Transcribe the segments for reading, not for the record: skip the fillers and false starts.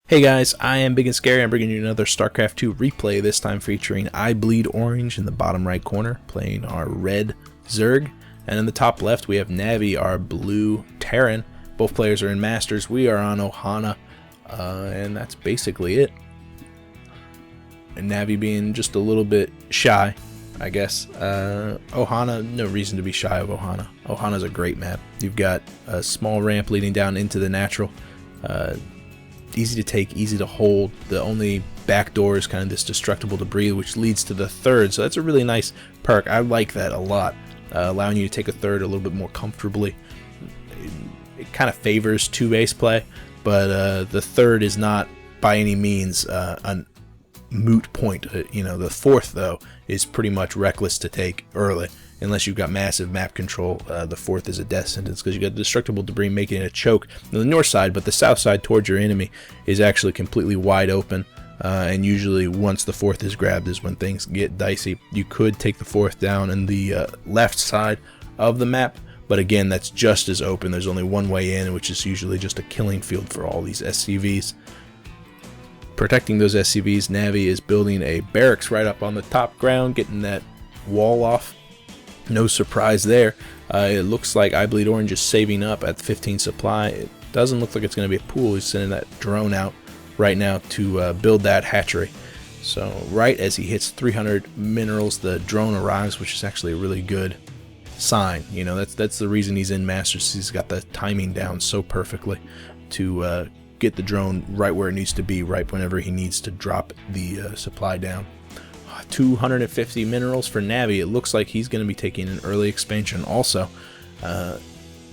Hey guys, I am Ibigandscary. I'm bringing you another StarCraft 2 replay, this time featuring iBleedOrange in the bottom right corner, playing our red Zerg. And in the top left, we have Navi, our blue Terran. Both players are in Masters. We are on Ohana, and that's basically it. And Navi being just a little bit shy, I guess. Ohana, no reason to be shy of Ohana. Ohana's a great map. You've got a small ramp leading down into the natural. Easy to take, easy to hold. The only back door is kind of this destructible debris, which leads to the third. So that's a really nice perk. I like that a lot, allowing you to take a third a little bit more comfortably. It kind of favors two base play, but the third is not by any means a moot point. The fourth though is pretty much reckless to take early. Unless you've got massive map control, the fourth is a death sentence because you got destructible debris making it a choke on the north side, but the south side towards your enemy is actually completely wide open. And usually once the fourth is grabbed is when things get dicey. You could take the fourth down in the left side of the map, but again, that's just as open. There's only one way in, which is usually just a killing field for all these SCVs. Protecting those SCVs, Navi is building a barracks right up on the top ground, getting that wall off. No surprise there. It looks like iBleedOrange is saving up at 15 supply. It doesn't look like it's going to be a pool. He's sending that drone out right now to build that hatchery. So right as he hits 300 minerals, the drone arrives, which is actually a really good sign. That's the reason he's in Masters. He's got the timing down so perfectly to get the drone right where it needs to be, right whenever he needs to drop the supply down. 250 minerals for Navi. It looks like he's going to be taking an early expansion also.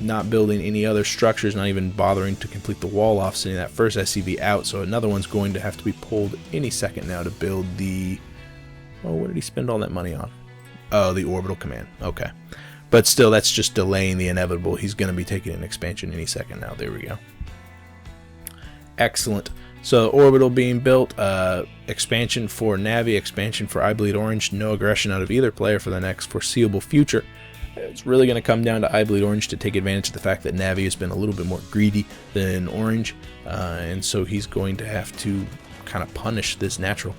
Not building any other structures, not even bothering to complete the wall off, sending that first SCV out. So another one's going to have to be pulled any second now to build the... Oh, what did he spend all that money on? Oh, the orbital command. Okay. But still, that's just delaying the inevitable. He's going to be taking an expansion any second now. There we go. Excellent. So orbital being built, expansion for Navi, expansion for iBleedOrange, no aggression out of either player for the next foreseeable future. It's really going to come down to iBleedOrange to take advantage of the fact that Navi has been a little bit more greedy than Orange, and so he's going to have to kind of punish this natural.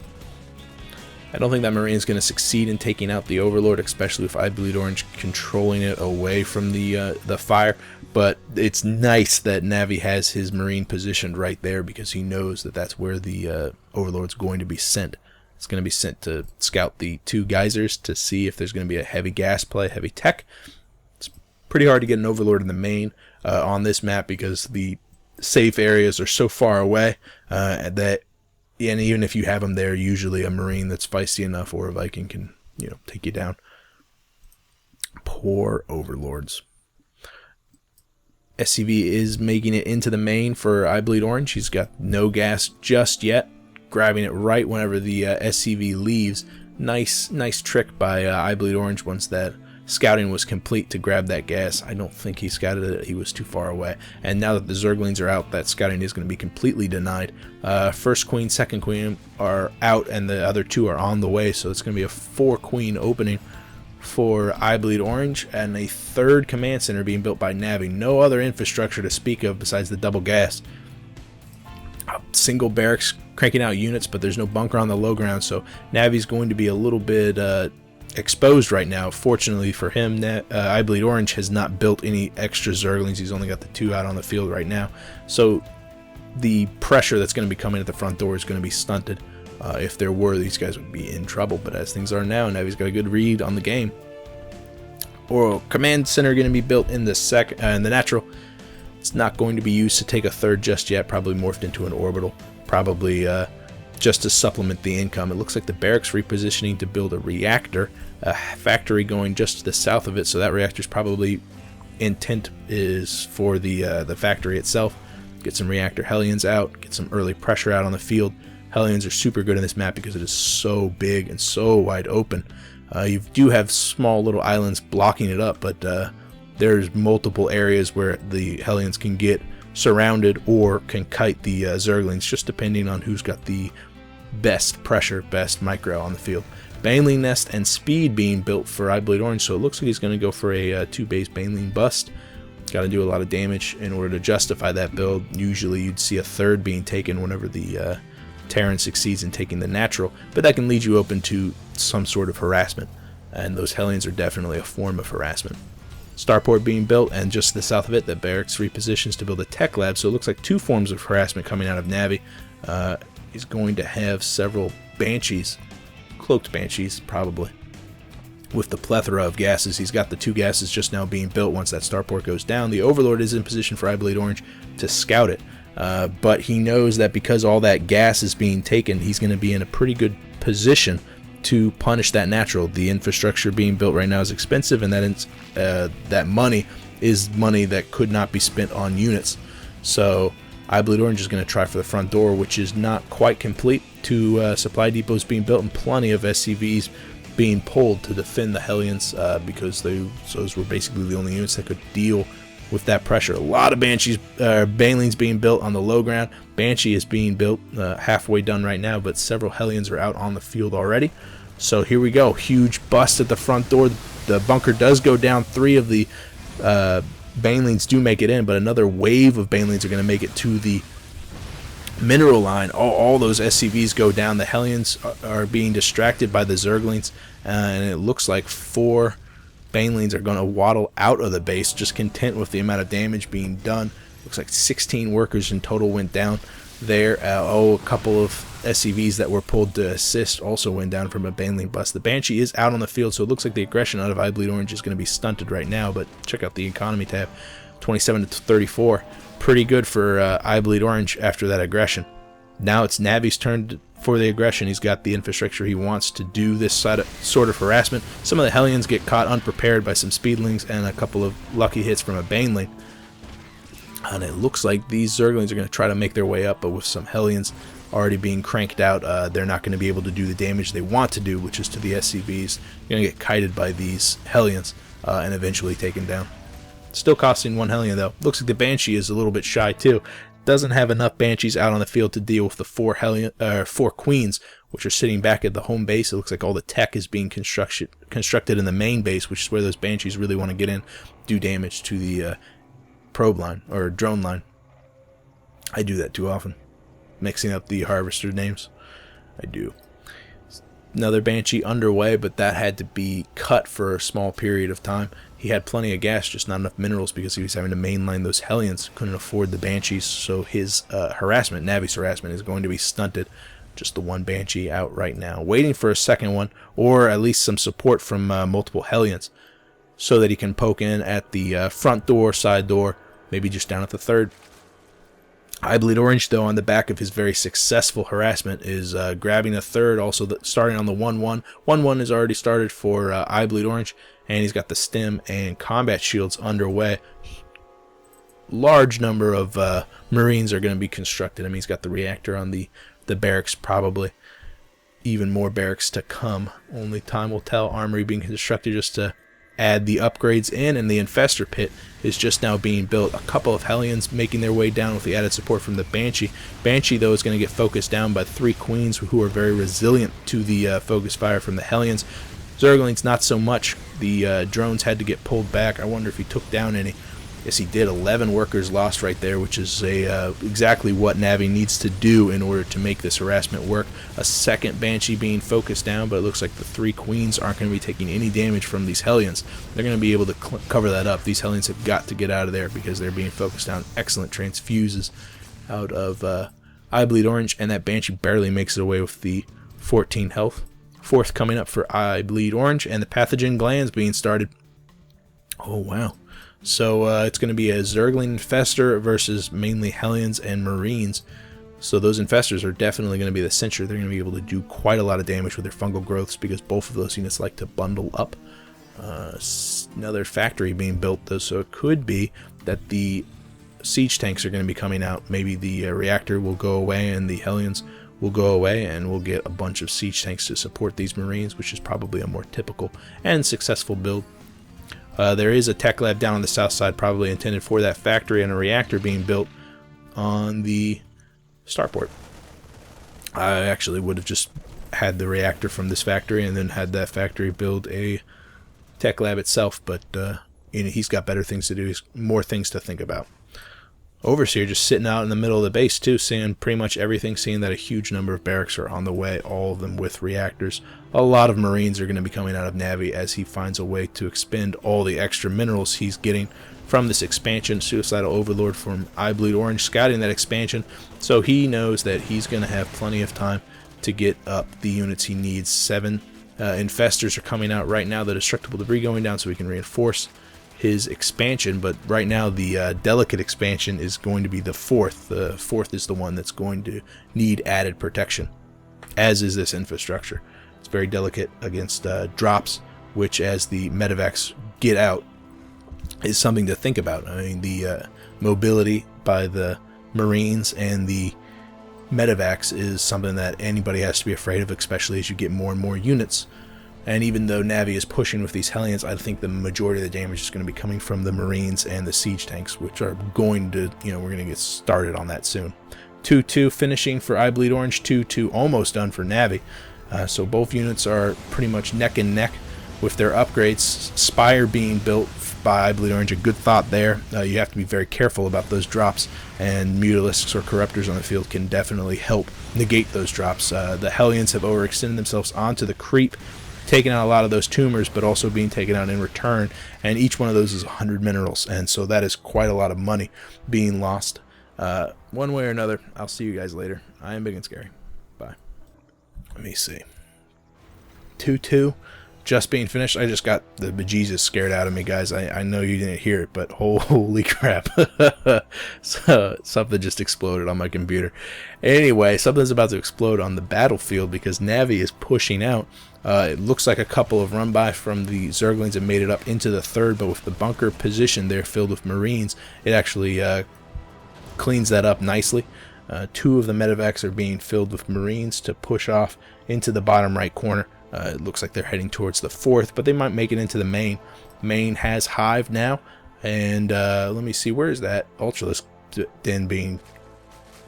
I don't think that Marine is going to succeed in taking out the Overlord, especially with iBleedOrange controlling it away from the fire. But it's nice that Navi has his Marine positioned right there because he knows that that's where the Overlord's going to be sent. It's going to be sent to scout the two geysers to see if there's going to be a heavy gas play, heavy tech. It's pretty hard to get an Overlord in the main on this map because the safe areas are so far away that... And even if you have them there, usually a Marine that's feisty enough or a Viking can, take you down. Poor Overlords. SCV is making it into the main for iBleedOrange. He's got no gas just yet, grabbing it right whenever the SCV leaves. Nice trick by iBleedOrange once that scouting was complete to grab that gas. I don't think he scouted it. He was too far away. And now that the Zerglings are out, that scouting is going to be completely denied. First queen, second queen are out, and the other two are on the way. So it's going to be a 4-queen opening for iBleedOrange, and a third command center being built by Navi. No other infrastructure to speak of besides the double gas. Single barracks cranking out units, but there's no bunker on the low ground. So Navi's going to be a little bit... exposed right now. Fortunately for him, iBleedOrange has not built any extra Zerglings. He's only got the 2 out on the field right now. So the pressure that's going to be coming at the front door is going to be stunted. If there were, these guys would be in trouble. But as things are now, Navi's got a good read on the game. Or command center going to be built in the natural. It's not going to be used to take a third just yet. Probably morphed into an orbital. Probably just to supplement the income. It looks like the barracks repositioning to build a reactor, a factory going just to the south of it, so that reactor's probably intent is for the factory itself. Get some reactor Hellions out, get some early pressure out on the field. Hellions are super good in this map because it is so big and so wide open. You do have small little islands blocking it up, but there's multiple areas where the Hellions can get surrounded or can kite the Zerglings, just depending on who's got the best pressure, best micro on the field. Baneling Nest and Speed being built for iBleedOrange, so it looks like he's going to go for a 2-base Baneling bust. Got to do a lot of damage in order to justify that build. Usually you'd see a third being taken whenever the Terran succeeds in taking the natural, but that can lead you open to some sort of harassment, and those Hellions are definitely a form of harassment. Starport being built, and just to the south of it, the barracks repositions to build a tech lab, so it looks like two forms of harassment coming out of Navi. He's going to have several Banshees, cloaked Banshees probably, with the plethora of gases. He's got the two gases just now being built. Once that starport goes down, the Overlord is in position for iBleedOrange to scout it, but he knows that because all that gas is being taken, he's going to be in a pretty good position to punish that natural. The infrastructure being built right now is expensive, and that money is money that could not be spent on units. So iBleedOrange is going to try for the front door, which is not quite complete. Two supply depots being built and plenty of SCVs being pulled to defend the Hellions, because those were basically the only units that could deal with that pressure. A lot of Banshees, Banelings being built on the low ground. Banshee is being built, halfway done right now, but several Hellions are out on the field already. So here we go, huge bust at the front door. The bunker does go down. 3 of the Banelings do make it in, but another wave of Banelings are going to make it to the mineral line. All those SCVs go down. The Hellions are being distracted by the Zerglings, and it looks like 4 Banelings are going to waddle out of the base, just content with the amount of damage being done. Looks like 16 workers in total went down there. A couple of SCVs that were pulled to assist also went down from a Baneling bust. The Banshee is out on the field, so it looks like the aggression out of iBleedOrange is going to be stunted right now, but check out the economy tab, 27 to 34. Pretty good for iBleedOrange after that aggression. Now it's Navi's turn for the aggression. He's got the infrastructure he wants to do this sort of harassment. Some of the Hellions get caught unprepared by some Speedlings and a couple of lucky hits from a Baneling. And it looks like these Zerglings are going to try to make their way up, but with some Hellions already being cranked out, they're not going to be able to do the damage they want to do, which is to the SCVs. They're going to get kited by these Hellions and eventually taken down. Still costing 1 Hellion though. Looks like the Banshee is a little bit shy too. Doesn't have enough Banshees out on the field to deal with the 4 Queens, which are sitting back at the home base. It looks like all the tech is being constructed in the main base, which is where those Banshees really want to get in, do damage to the probe line or drone line. I do that too often, mixing up the harvester names. I do. Another Banshee underway, but that had to be cut for a small period of time. He had plenty of gas, just not enough minerals because he was having to mainline those Hellions. Couldn't afford the Banshees, so his harassment, Navi's harassment, is going to be stunted. Just the 1 Banshee out right now, waiting for a second one, or at least some support from multiple Hellions, so that he can poke in at the front door, side door, maybe just down at the third. iBleedOrange, though, on the back of his very successful harassment, is grabbing a third, also starting on the 1-1. 1-1 is already started for iBleedOrange, and he's got the stem and combat shields underway. Large number of Marines are going to be constructed. I mean, he's got the reactor on the barracks, probably even more barracks to come. Only time will tell. Armory being constructed just to add the upgrades in, and the infestor pit is just now being built. A couple of Hellions making their way down with the added support from the Banshee. Banshee, though, is going to get focused down by 3 Queens who are very resilient to the focus fire from the Hellions. Zerglings, not so much. The drones had to get pulled back. I wonder if he took down any. Yes, he did. 11 workers lost right there, which is exactly what Navi needs to do in order to make this harassment work. A second Banshee being focused down, but it looks like the 3 Queens aren't going to be taking any damage from these Hellions. They're going to be able to cover that up. These Hellions have got to get out of there because they're being focused down. Excellent transfuses out of iBleedOrange, and that Banshee barely makes it away with the 14 health. 4th coming up for iBleedOrange, and the pathogen glands being started. Oh, wow. So it's going to be a Zergling infestor versus mainly Hellions and Marines. So those infestors are definitely going to be the cincher. They're going to be able to do quite a lot of damage with their fungal growths because both of those units like to bundle up. Another factory being built, though, so it could be that the siege tanks are going to be coming out. Maybe the reactor will go away and the Hellions will go away, and we'll get a bunch of siege tanks to support these Marines, which is probably a more typical and successful build. There is a tech lab down on the south side, probably intended for that factory, and a reactor being built on the starport. I actually would have just had the reactor from this factory and then had that factory build a tech lab itself, but he's got better things to do. He's more things to think about. Overseer just sitting out in the middle of the base too, seeing pretty much everything, seeing that a huge number of barracks are on the way, all of them with reactors. A lot of Marines are going to be coming out of Navi as he finds a way to expend all the extra minerals he's getting from this expansion. Suicidal Overlord from iBleedOrange scouting that expansion, so he knows that he's going to have plenty of time to get up the units he needs. 7 infestors are coming out right now, the destructible debris going down, so we can reinforce his expansion. But right now the delicate expansion is going to be the 4th. The 4th is the one that's going to need added protection, as is this infrastructure. It's very delicate against drops, which as the medevacs get out is something to think about. I mean, the mobility by the Marines and the medevacs is something that anybody has to be afraid of, especially as you get more and more units. And even though Navi is pushing with these Hellions, I think the majority of the damage is going to be coming from the Marines and the siege tanks, which are going to, we're going to get started on that soon. 2-2 finishing for iBleedOrange, 2-2 almost done for Navi. So both units are pretty much neck and neck with their upgrades. Spire being built by iBleedOrange, a good thought there. You have to be very careful about those drops, and Mutalisks or Corruptors on the field can definitely help negate those drops. The Hellions have overextended themselves onto the creep, taking out a lot of those tumors, but also being taken out in return, and each one of those is 100 minerals, and so that is quite a lot of money being lost. One way or another, I'll see you guys later. I am Ibigandscary. Bye. Let me see. 2-2 just being finished. I just got the bejesus scared out of me, guys. I know you didn't hear it, but holy crap. So, something just exploded on my computer. Anyway, something's about to explode on the battlefield because Navi is pushing out. It looks like a couple of run by from the Zerglings have made it up into the 3rd, but with the bunker position there filled with Marines, it actually cleans that up nicely. 2 of the medevacs are being filled with Marines to push off into the bottom right corner. It looks like they're heading towards the 4th, but they might make it into the main. Main has Hive now, and let me see, where is that Ultralisk den being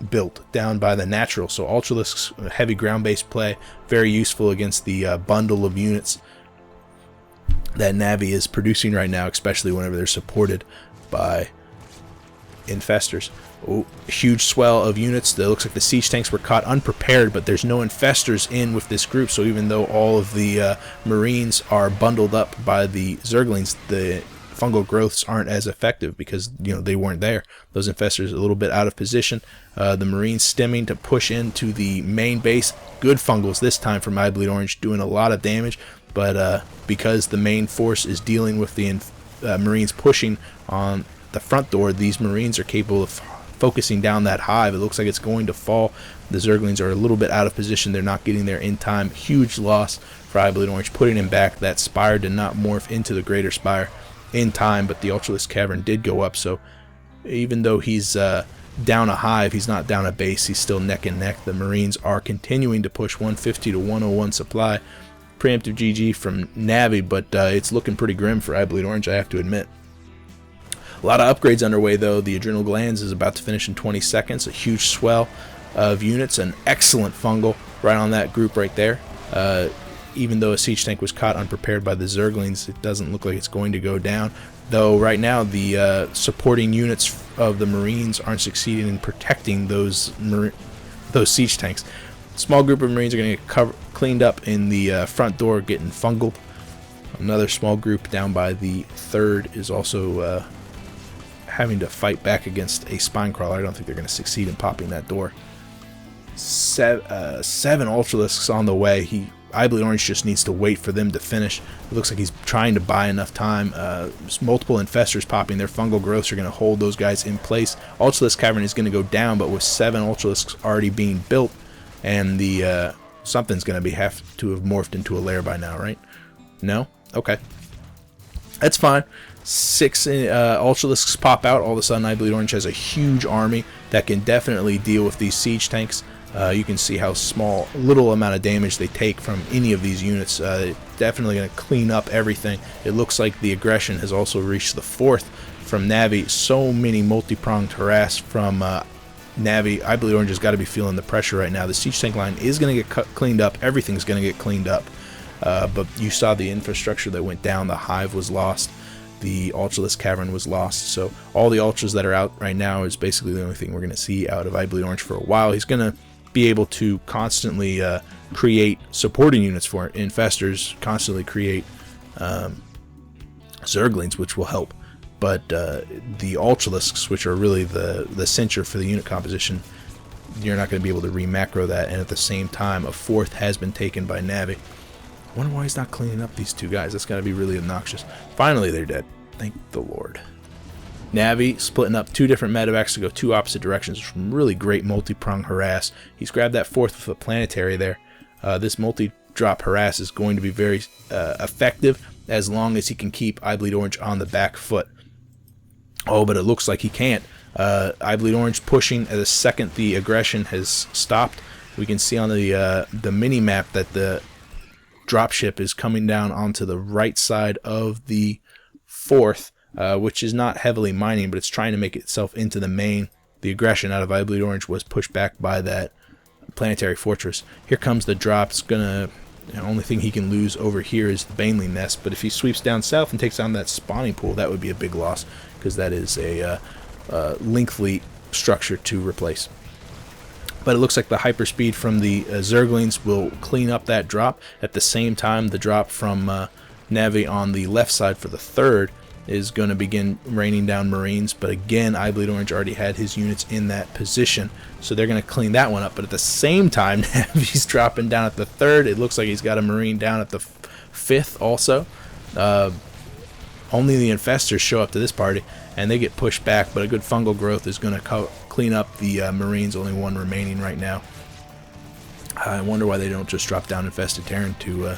built? Down by the natural. So Ultralisk's heavy ground-based play, very useful against the bundle of units that Navi is producing right now, especially whenever they're supported by infestors. Oh, a huge swell of units. It looks like the siege tanks were caught unprepared, but there's no infestors in with this group, so even though all of the Marines are bundled up by the Zerglings, the fungal growths aren't as effective because they weren't there. Those infestors are a little bit out of position. The Marines stemming to push into the main base. Good fungals this time from iBleedOrange, doing a lot of damage, but because the main force is dealing with the Marines pushing on the front door, these Marines are capable of focusing down that hive. It looks like it's going to fall. The Zerglings are a little bit out of position. They're not getting there in time. Huge loss for iBleedOrange, putting him back. That Spire did not morph into the Greater Spire in time, but the Ultralisk Cavern did go up, so even though he's down a hive, he's not down a base. He's still neck and neck. The Marines are continuing to push 150 to 101 supply. Preemptive GG from Navi, but it's looking pretty grim for iBleedOrange, I have to admit. A lot of upgrades underway, though. The Adrenal Glands is about to finish in 20 seconds. A huge swell of units. An excellent fungal right on that group right there. Even though a siege tank was caught unprepared by the Zerglings, it doesn't look like it's going to go down. Though right now the supporting units of the Marines aren't succeeding in protecting those siege tanks. Small group of Marines are going to get cleaned up in the front door, getting fungal. Another small group down by the 3rd is also having to fight back against a spine crawler. I don't think they're going to succeed in popping that door. 7 Ultralisks on the way. iBleedOrange just needs to wait for them to finish. It looks like he's trying to buy enough time. There's multiple infestors popping. Their fungal growths are going to hold those guys in place. Ultralisk Cavern is going to go down, but with 7 Ultralisks already being built, and the something's going to have to have morphed into a lair by now, right? No? Okay. That's fine. 6 Ultralisks pop out. All of a sudden, iBleedOrange has a huge army that can definitely deal with these siege tanks. You can see how little amount of damage they take from any of these units. Definitely going to clean up everything. It looks like the aggression has also reached the 4th from Navi. So many multi-pronged harass from Navi. iBleedOrange has got to be feeling the pressure right now. The siege tank line is going to get cleaned up. Everything's going to get cleaned up. But you saw the infrastructure that went down. The hive was lost. the Ultralisk Cavern was lost. So all the Ultras that are out right now is basically the only thing we're going to see out of iBleedOrange for a while. He's going to be able to constantly create supporting units for infestors, constantly create Zerglings, which will help. But the Ultralisks, which are really the cincher for the unit composition, you're not going to be able to re-macro that. And at the same time, a fourth has been taken by Navi. I wonder why he's not cleaning up these two guys. That's got to be really obnoxious. Finally, they're dead. Thank the Lord. Navi splitting up two different medevacs to go two opposite directions from really great multi-prong harass. He's grabbed that fourth with a planetary there. This multi-drop harass is going to be very effective as long as he can keep iBleedOrange on the back foot. Oh, but it looks like he can't. iBleedOrange pushing the second the aggression has stopped. We can see on the mini-map that the dropship is coming down onto the right side of the fourth, which is not heavily mining, but it's trying to make itself into the main. The aggression out of iBleedOrange was pushed back by that planetary fortress. Here comes the drop. It's gonna, the only thing he can lose over here is the Baneling nest, but if he sweeps down south and takes down that spawning pool, that would be a big loss, because that is a lengthy structure to replace. But it looks like the hyperspeed from the Zerglings will clean up that drop. At the same time, the drop from Navi on the left side for the third is going to begin raining down Marines. But again, iBleedOrange already had his units in that position, so they're going to clean that one up. But at the same time, Navi's dropping down at the third. It looks like he's got a Marine down at the fifth also. Only the infestors show up to this party, and they get pushed back, but a good fungal growth is going to clean up the Marines. Only one remaining right now. I wonder why they don't just drop down Infested Terran to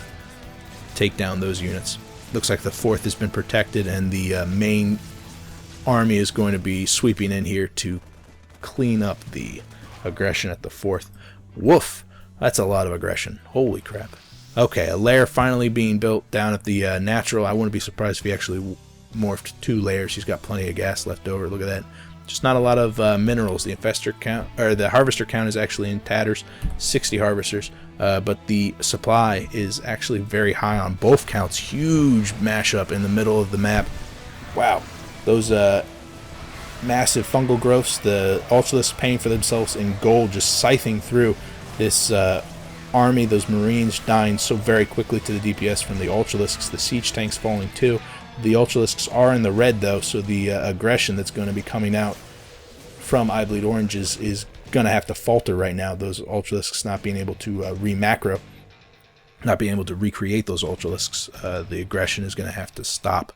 take down those units. Looks like the fourth has been protected, and the main army is going to be sweeping in here to clean up the aggression at the fourth. Woof! That's a lot of aggression. Holy crap. Okay, a lair finally being built down at the natural. I wouldn't be surprised if he actually morphed 2 layers. He's got plenty of gas left over. Look at that. Just not a lot of minerals. The infestor count, or the harvester count, is actually in tatters. 60 harvesters, but the supply is actually very high on both counts. Huge mashup in the middle of the map. Wow, those massive fungal growths. The Ultralisks paying for themselves in gold, just scything through this army. Those Marines dying so very quickly to the DPS from the Ultralisks. The siege tanks falling too. The Ultralisks are in the red though, so the aggression that's going to be coming out from iBleedOrange is going to have to falter right now. Those Ultralisks not being able to re-macro, not being able to recreate those Ultralisks. The aggression is going to have to stop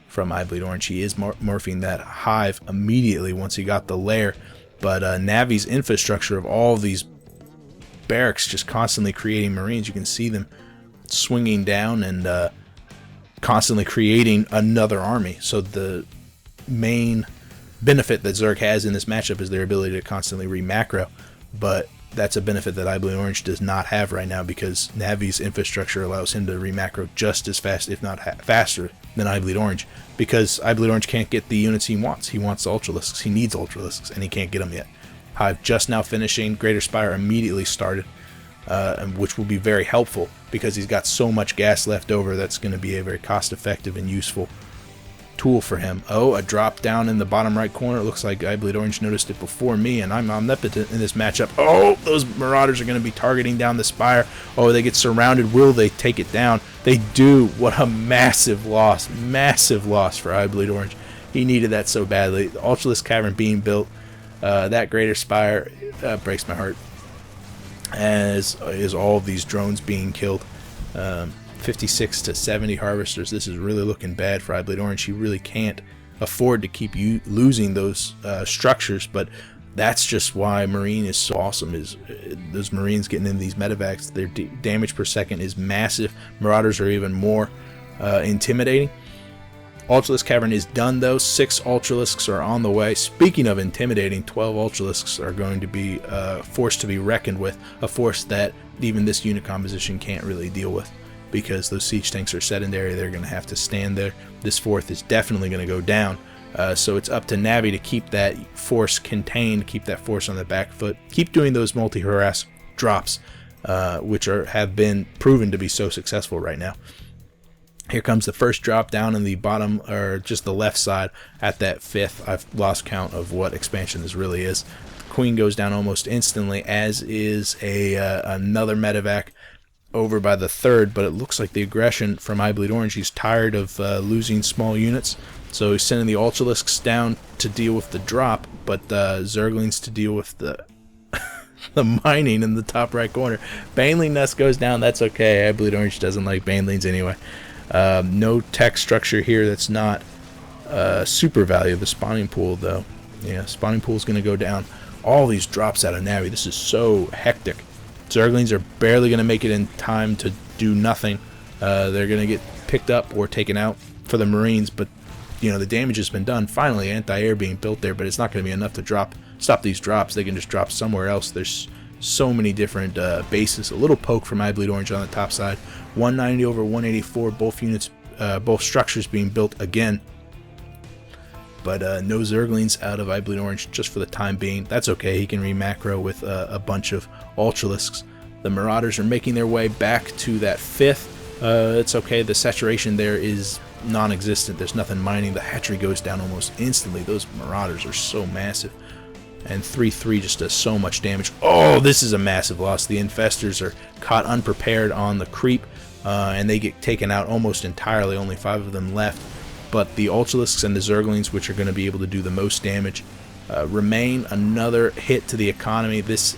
from iBleedOrange. He is morphing that hive immediately once he got the lair, but Navi's infrastructure of all of these barracks just constantly creating Marines. You can see them swinging down and constantly creating another army. So the main benefit that Zerg has in this matchup is their ability to constantly re-macro, but that's a benefit that iBleedOrange does not have right now, because Navi's infrastructure allows him to re-macro just as fast, if not faster, than iBleedOrange, because iBleedOrange can't get the units he wants. He wants Ultralisks. He needs Ultralisks, and he can't get them yet. Hive just now finishing. Greater Spire immediately started, which will be very helpful because he's got so much gas left over. That's going to be a very cost-effective and useful tool for him. Oh, a drop down in the bottom right corner. It looks like iBleedOrange noticed it before me, and I'm omnipotent in this matchup. Oh, those Marauders are going to be targeting down the Spire. Oh, they get surrounded. Will they take it down? They do. What a massive loss for iBleedOrange. He needed that so badly. The Ultralisk Cavern being built. That Greater Spire breaks my heart, as is all of these drones being killed. 56 to 70 harvesters. This is really looking bad for iBleedOrange. He really can't afford to keep losing those structures, but that's just why Marine is so awesome. Is those Marines getting in these medevacs, their damage per second is massive. Marauders are even more intimidating. Ultralisk Cavern is done though. 6 Ultralisks are on the way. Speaking of intimidating, 12 Ultralisks are going to be a force to be reckoned with. A force that even this unit composition can't really deal with, because those siege tanks are sedentary. They're going to have to stand there. This fourth is definitely going to go down. So it's up to Navi to keep that force contained, keep that force on the back foot, keep doing those multi-harass drops, which have been proven to be so successful right now. Here comes the first drop down in the bottom, or just the left side at that 5th. I've lost count of what expansion this really is. Queen goes down almost instantly, as is another medevac over by the 3rd, but it looks like the aggression from iBleedOrange, he's tired of losing small units, so he's sending the Ultralisks down to deal with the drop, but Zerglings to deal with the the mining in the top right corner. Baneling Nest goes down, that's okay. iBleedOrange doesn't like Banelings anyway. No tech structure here that's not super value. The spawning pool, though. Yeah, spawning pool is going to go down. All these drops out of Navi. This is so hectic. Zerglings are barely going to make it in time to do nothing. They're going to get picked up or taken out for the Marines, but you know the damage has been done. Finally, anti-air being built there, but it's not going to be enough to stop these drops. They can just drop somewhere else. There's so many different bases. A little poke from iBleedOrange on the top side. 190 over 184. Both units, both structures being built again. But no Zerglings out of iBleedOrange just for the time being. That's okay. He can re-macro with a bunch of Ultralisks. The Marauders are making their way back to that 5th. It's okay. The saturation there is non-existent. There's nothing mining. The hatchery goes down almost instantly. Those Marauders are so massive. And 3-3 just does so much damage. Oh, this is a massive loss. The Infestors are caught unprepared on the creep, and they get taken out almost entirely. Only 5 of them left. But the Ultralisks and the Zerglings, which are going to be able to do the most damage, remain. Another hit to the economy. This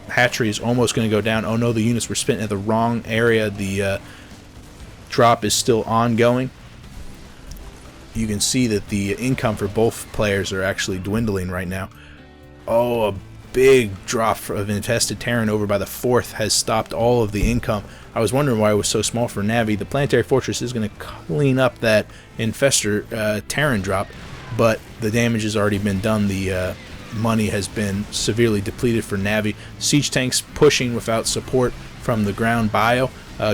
hatchery is almost going to go down. Oh no, the units were spent in the wrong area. The drop is still ongoing. You can see that the income for both players are actually dwindling right now. Oh, a big drop of infested Terran over by the 4th has stopped all of the income. I was wondering why it was so small for Navi. The Planetary Fortress is going to clean up that infestor Terran drop, but the damage has already been done. The money has been severely depleted for Navi. Siege tanks pushing without support from the ground bio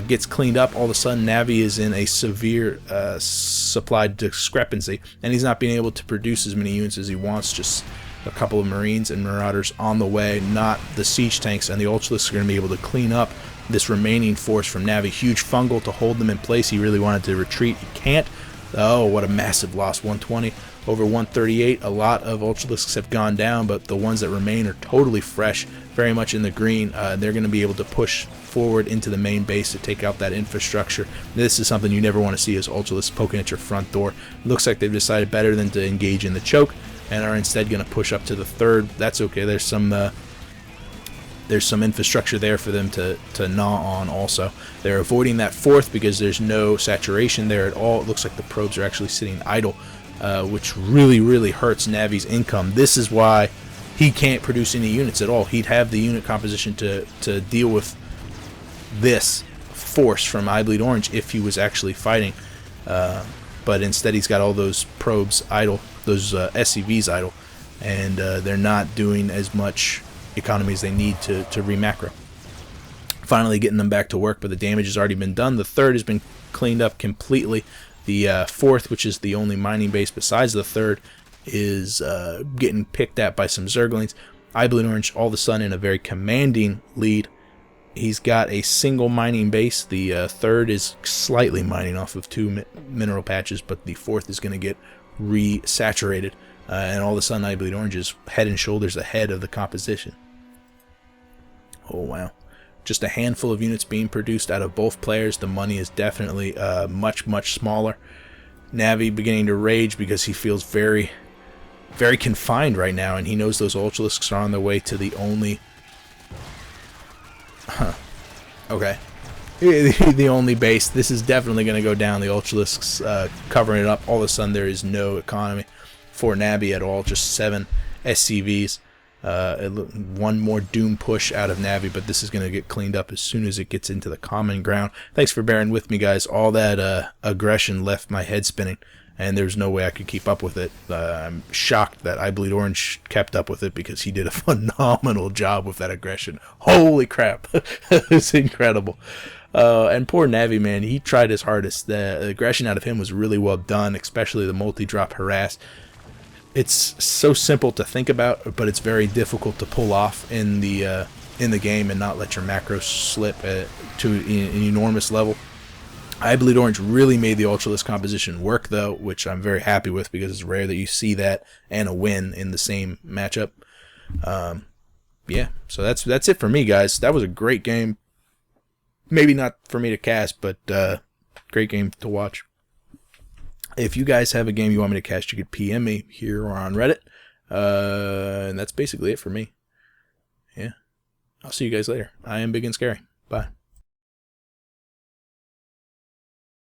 gets cleaned up. All of a sudden Navi is in a severe supply discrepancy, and he's not being able to produce as many units as he wants. Just a couple of Marines and Marauders on the way, not the siege tanks, and the Ultralisks are going to be able to clean up this remaining force from Navi. Huge fungal to hold them in place. He really wanted to retreat. He can't. Oh, what a massive loss. 120 over 138. A lot of Ultralisks have gone down, but the ones that remain are totally fresh, very much in the green. They're going to be able to push forward into the main base to take out that infrastructure. This is something you never want to see, as Ultralisks poking at your front door. Looks like they've decided better than to engage in the choke, and are instead going to push up to the 3rd. That's okay. There's some infrastructure there for them to gnaw on also. They're avoiding that 4th because there's no saturation there at all. It looks like the probes are actually sitting idle, which really hurts Navi's income. This is why he can't produce any units at all. He'd have the unit composition to deal with this force from iBleedOrange if he was actually fighting. But instead he's got all those probes idle, those SCVs idle, and they're not doing as much economy as they need to re-macro. Finally getting them back to work, but the damage has already been done. The 3rd has been cleaned up completely. The 4th, which is the only mining base besides the 3rd, is getting picked at by some Zerglings. iBleedOrange all of a sudden in a very commanding lead. He's got a single mining base. The 3rd is slightly mining off of 2 mineral patches, but the 4th is going to get re-saturated. And all of a sudden iBleedOrange is head and shoulders ahead of the composition. Oh wow. Just a handful of units being produced out of both players. The money is definitely much smaller. Navi beginning to rage because he feels very confined right now, and he knows those Ultralisks are on their way to the only... Okay. The only base. This is definitely going to go down. The Ultralisks covering it up. All of a sudden there is no economy for Navi at all. Just 7 SCVs. One more doom push out of Navi, but this is going to get cleaned up as soon as it gets into the common ground. Thanks for bearing with me, guys. All that aggression left my head spinning, and there's no way I could keep up with it. I'm shocked that iBleedOrange kept up with it, because he did a phenomenal job with that aggression. Holy crap. It's incredible. And poor Navi, man, he tried his hardest. The aggression out of him was really well done, especially the multi-drop harass. It's so simple to think about, but it's very difficult to pull off in the game and not let your macros slip to an enormous level. iBleedOrange really made the Ultralist composition work, though, which I'm very happy with because it's rare that you see that and a win in the same matchup. Yeah, so that's it for me, guys. That was a great game. Maybe not for me to cast, but great game to watch. If you guys have a game you want me to cast, you could PM me here or on Reddit. And that's basically it for me. Yeah. I'll see you guys later. I am Big and Scary. Bye.